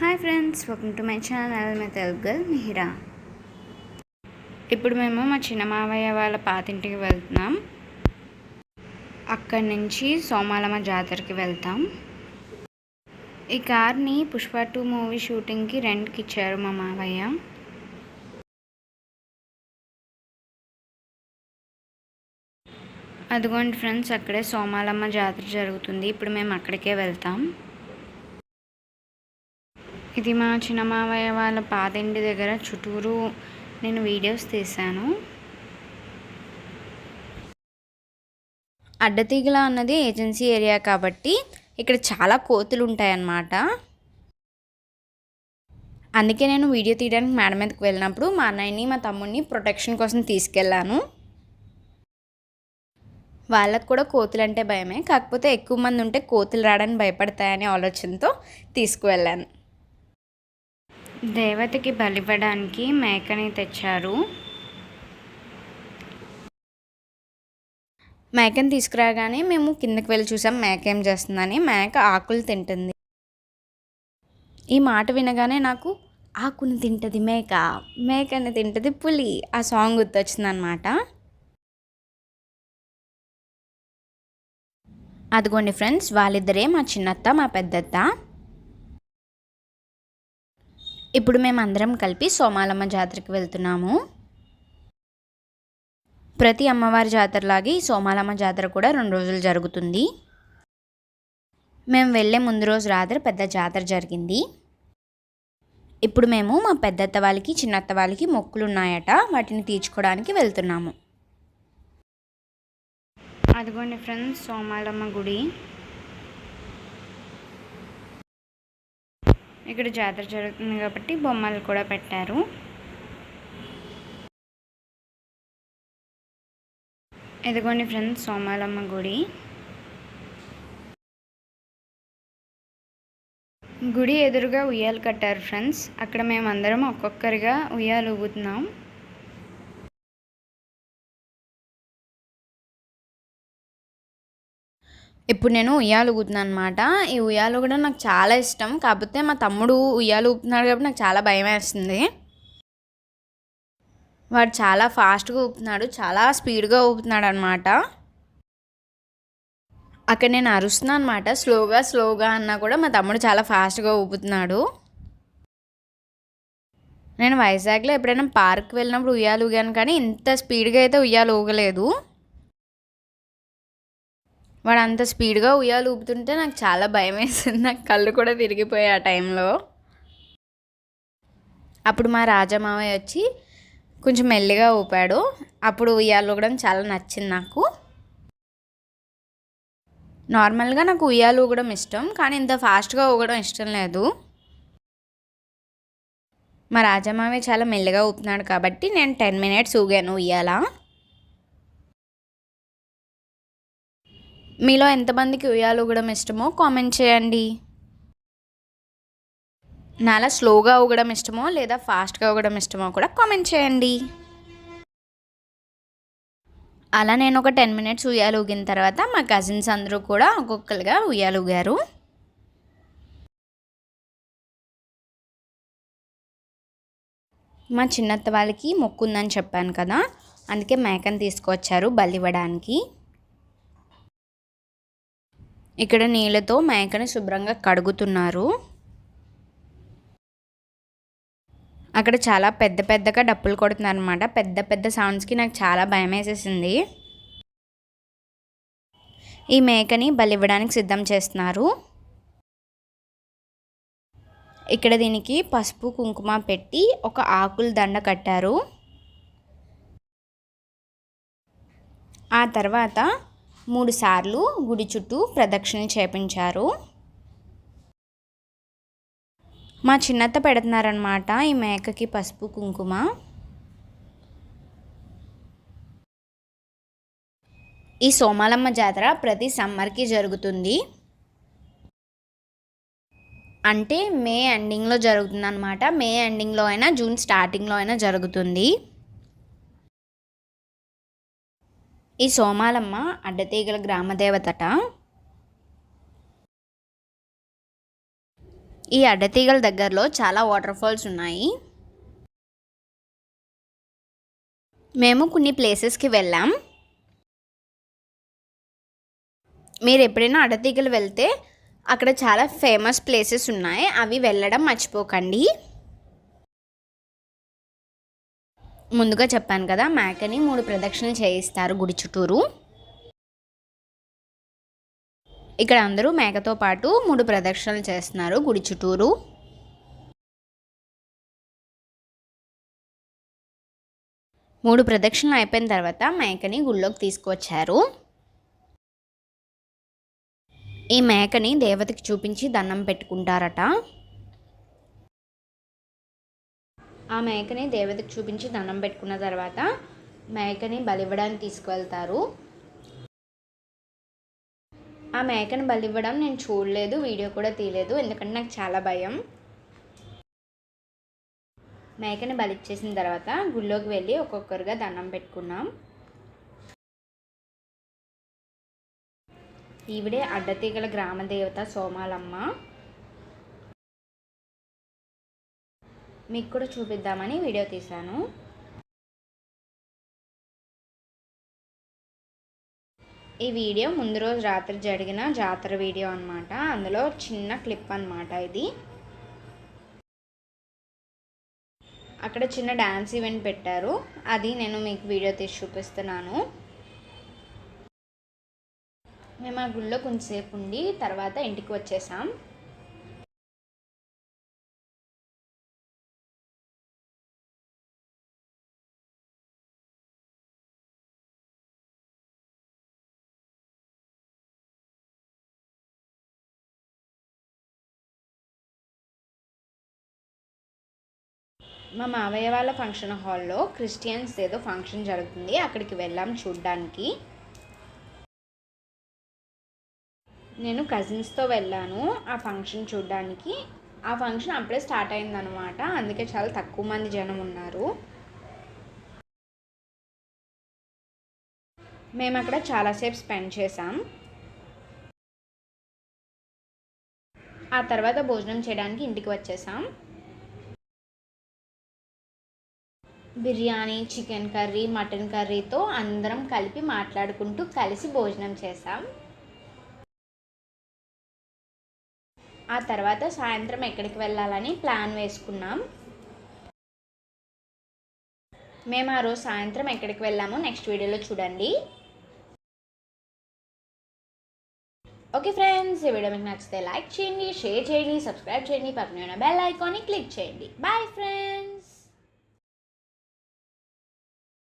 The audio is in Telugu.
Hi friends, welcome to my channel. My Telugu girl Mihira. ఇప్పుడు మేము మా చిన్న మావయ్య వాళ్ళ పాతింటికి వెళ్తున్నాం. అక్కడి నుంచి సోమాలమ్మ జాతరకి వెళ్తాం. ఈ కార్ని పుష్ప 2 మూవీ షూటింగ్కి రెంట్కి ఇచ్చారు మా మావయ్య. అదిగోండి ఫ్రెండ్స్, అక్కడే సోమాలమ్మ జాతర జరుగుతుంది. ఇప్పుడు మేము అక్కడికే వెళ్తాం. ఇది మా చిన్న మావయ్య వాళ్ళ పాతింటి దగ్గర చుట్టూరు నేను వీడియోస్ తీశాను. అడ్డతీగల అన్నది ఏజెన్సీ ఏరియా కాబట్టి ఇక్కడ చాలా కోతులు ఉంటాయన్నమాట. అందుకే నేను వీడియో తీయడానికి మేడ మీదకి వెళ్ళినప్పుడు మా అన్నయ్యని మా తమ్ముడిని ప్రొటెక్షన్ కోసం తీసుకెళ్ళాను. వాళ్ళకు కూడా కోతులు అంటే భయమే, కాకపోతే ఎక్కువ మంది ఉంటే కోతులు రావడానికి భయపడతాయనే ఆలోచనతో తీసుకువెళ్ళాను. దేవతకి బలివ్వడానికి మేకని తెచ్చారు. మేకని తీసుకురాగానే మేము కిందకి వెళ్ళి చూసాం మేక ఏం చేస్తుందని. మేక ఆకులు తింటుంది. ఈ మాట వినగానే నాకు ఆకుని తింటుంది మేక, మేకని తింటుంది పులి, ఆ సాంగ్ గుర్తొచ్చింది అనమాట. అదిగోండి ఫ్రెండ్స్, వాళ్ళిద్దరే మా చిన్నత్త మా పెద్దత్త. ఇప్పుడు మేము అందరం కలిపి సోమాలమ్మ జాతరకి వెళ్తున్నాము. ప్రతి అమ్మవారి జాతరలాగే ఈ సోమాలమ్మ జాతర కూడా 2 రోజులు జరుగుతుంది. మేము వెళ్ళే ముందు రోజు రాత్రి పెద్ద జాతర జరిగింది. ఇప్పుడు మేము మా పెద్దత్త వాళ్ళకి చిన్నత్త వాళ్ళకి మొక్కులు ఉన్నాయట, వాటిని తీర్చుకోవడానికి వెళ్తున్నాము. అదిగోండి ఫ్రెండ్స్, సోమాలమ్మ గుడి. ఇక్కడ జాతర జరుగుతుంది కాబట్టి బొమ్మలు కూడా పెట్టారు. ఇదిగోండి ఫ్రెండ్స్, సోమాలమ్మ గుడి. గుడి ఎదురుగా ఉయ్యాలు కట్టారు ఫ్రెండ్స్. అక్కడ మేమందరం ఒక్కొక్కరిగా ఉయ్యాలు ఊగుతున్నాం. ఇప్పుడు నేను ఉయ్యాలు ఊగుతున్నాను అనమాట. ఈ ఉయ్యాలు కూడా నాకు చాలా ఇష్టం, కాకపోతే మా తమ్ముడు ఉయ్యాలు ఊపుతున్నాడు కాబట్టి నాకు చాలా భయం వేస్తుంది. వాడు చాలా ఫాస్ట్గా ఊపుతున్నాడు, చాలా స్పీడ్గా ఊపుతున్నాడు అనమాట. అక్కడ నేను అరుస్తున్నాను అనమాట, స్లోగా అన్నా కూడా మా తమ్ముడు చాలా ఫాస్ట్గా ఊపుతున్నాడు. నేను వైజాగ్లో ఎప్పుడైనా పార్క్ వెళ్ళినప్పుడు ఉయ్యాలు ఊగాను, కానీ ఇంత స్పీడ్గా అయితే ఉయ్యాలు ఊగలేదు. వాడు అంత స్పీడ్గా ఉయ్యాలు ఊపుతుంటే నాకు చాలా భయం వేసింది. నాకు కళ్ళు కూడా తిరిగిపోయాయి ఆ టైంలో. అప్పుడు మా రాజమావయ్య వచ్చి కొంచెం మెల్లిగా ఊపాడు. అప్పుడు ఉయ్యాలు ఊగడం చాలా నచ్చింది నాకు. నార్మల్గా నాకు ఉయ్యాలు ఊగడం ఇష్టం, కానీ ఇంత ఫాస్ట్గా ఊగడం ఇష్టం లేదు. మా రాజమావయ్య చాలా మెల్లిగా ఊపుతున్నాడు కాబట్టి నేను 10 minutes ఊగాను ఉయ్యాల. మీలో ఎంతమందికి ఉయ్యాలు ఊగడం ఇష్టమో కామెంట్ చేయండి. నాలా స్లోగా ఊగడం ఇష్టమో లేదా ఫాస్ట్గా ఊగడం ఇష్టమో కూడా కామెంట్ చేయండి. అలా నేను ఒక 10 minutes ఉయ్యాలు ఊగిన తర్వాత మా కజిన్స్ అందరూ కూడా ఒక్కొక్కరుగా ఉయ్యాలు ఊగారు. మా చిన్నత్త వాళ్ళకి మొక్కు ఉందని చెప్పాను కదా, అందుకే మేకని తీసుకొచ్చారు బలివ్వడానికి. ఇక్కడ నీళ్ళతో మేకని శుభ్రంగా కడుగుతున్నారు. అక్కడ చాలా పెద్దగా డప్పులు కొడుతున్నారు అనమాట. పెద్ద సౌండ్స్కి నాకు చాలా భయం వేసేసింది. ఈ మేకని బలివ్వడానికి సిద్ధం చేస్తున్నారు. ఇక్కడ దీనికి పసుపు కుంకుమ పెట్టి ఒక ఆకుల దండ కట్టారు. ఆ తర్వాత 3 సార్లు గుడి చుట్టూ ప్రదక్షిణ చేపించారు. మా చిన్నత్త పెడుతున్నారనమాట ఈ మేకకి పసుపు కుంకుమ. ఈ సోమాలమ్మ జాతర ప్రతి సమ్మర్కి జరుగుతుంది. అంటే మే ఎండింగ్లో జరుగుతుంది అనమాట. మే ఎండింగ్లో అయినా జూన్ స్టార్టింగ్లో అయినా జరుగుతుంది. ఈ సోమాలమ్మ అడ్డతీగల గ్రామదేవతట. ఈ అడ్డతీగల దగ్గరలో చాలా వాటర్ ఫాల్స్ ఉన్నాయి. మేము కొన్ని ప్లేసెస్కి వెళ్ళాం. మీరు ఎప్పుడైనా అడ్డతీగలు వెళ్తే అక్కడ చాలా ఫేమస్ ప్లేసెస్ ఉన్నాయి, అవి వెళ్ళడం మర్చిపోకండి. ముందుగా చెప్పాను కదా, మేకని 3 ప్రదక్షిణలు చేయిస్తారు గుడి చుట్టూరు. ఇక్కడ అందరూ మేకతో పాటు 3 ప్రదక్షిణలు చేస్తున్నారు గుడి చుట్టూరు. మూడు ప్రదక్షిణలు అయిపోయిన తర్వాత మేకని గుళ్ళోకి తీసుకువచ్చారు. ఈ మేకని దేవతకి చూపించి దండం పెట్టుకుంటారట. ఆ మేకని దేవతకి చూపించి దండం పెట్టుకున్న తర్వాత మేకని బలివ్వడానికి తీసుకువెళ్తారు. ఆ మేకని బలివ్వడం నేను చూడలేదు, వీడియో కూడా తీయలేదు, ఎందుకంటే నాకు చాలా భయం. మేకని బలిచ్చేసిన తర్వాత గుళ్ళోకి వెళ్ళి ఒక్కొక్కరుగా దండం పెట్టుకున్నాం. ఈవిడే అడ్డతీగల గ్రామ దేవత సోమాలమ్మ. మీకు కూడా చూపిద్దామని వీడియో తీశాను. ఈ వీడియో ముందు రోజు రాత్రి జరిగిన జాతర వీడియో అన్నమాట. అందులో చిన్న క్లిప్ అన్నమాట ఇది. అక్కడ చిన్న డ్యాన్స్ ఈవెంట్ పెట్టారు, అది నేను మీకు వీడియో తీసి చూపిస్తున్నాను. మేము ఆ గుళ్ళో కొంచెంసేపు ఉండి తర్వాత ఇంటికి వచ్చేసాం. మా మావయ్య వాళ్ళ ఫంక్షన్ హాల్లో క్రిస్టియన్స్ ఏదో ఫంక్షన్ జరుగుతుంది, అక్కడికి వెళ్ళాం చూడ్డానికి. నేను కజిన్స్తో వెళ్ళాను ఆ ఫంక్షన్ చూడ్డానికి. ఆ ఫంక్షన్ అప్పుడే స్టార్ట్ అయిందనమాట, అందుకే చాలా తక్కువ మంది జనం ఉన్నారు. మేము అక్కడ చాలాసేపు స్పెండ్ చేసాం. ఆ తర్వాత భోజనం చేయడానికి ఇంటికి వచ్చేసాం. బిర్యానీ, చికెన్ కర్రీ, మటన్ కర్రీతో అందరం కలిపి మాట్లాడుకుంటూ కలిసి భోజనం చేసాం. ఆ తర్వాత సాయంత్రం ఎక్కడికి వెళ్ళాలని ప్లాన్ వేసుకున్నాం. మేము ఆ రోజు సాయంత్రం ఎక్కడికి వెళ్ళామో నెక్స్ట్ వీడియోలో చూడండి. ఓకే ఫ్రెండ్స్, ఈ వీడియో మీకు నచ్చితే లైక్ చేయండి, షేర్ చేయండి, సబ్స్క్రైబ్ చేయండి, పక్కన ఉన్న బెల్ ఐకాన్ని క్లిక్ చేయండి. Bye friends.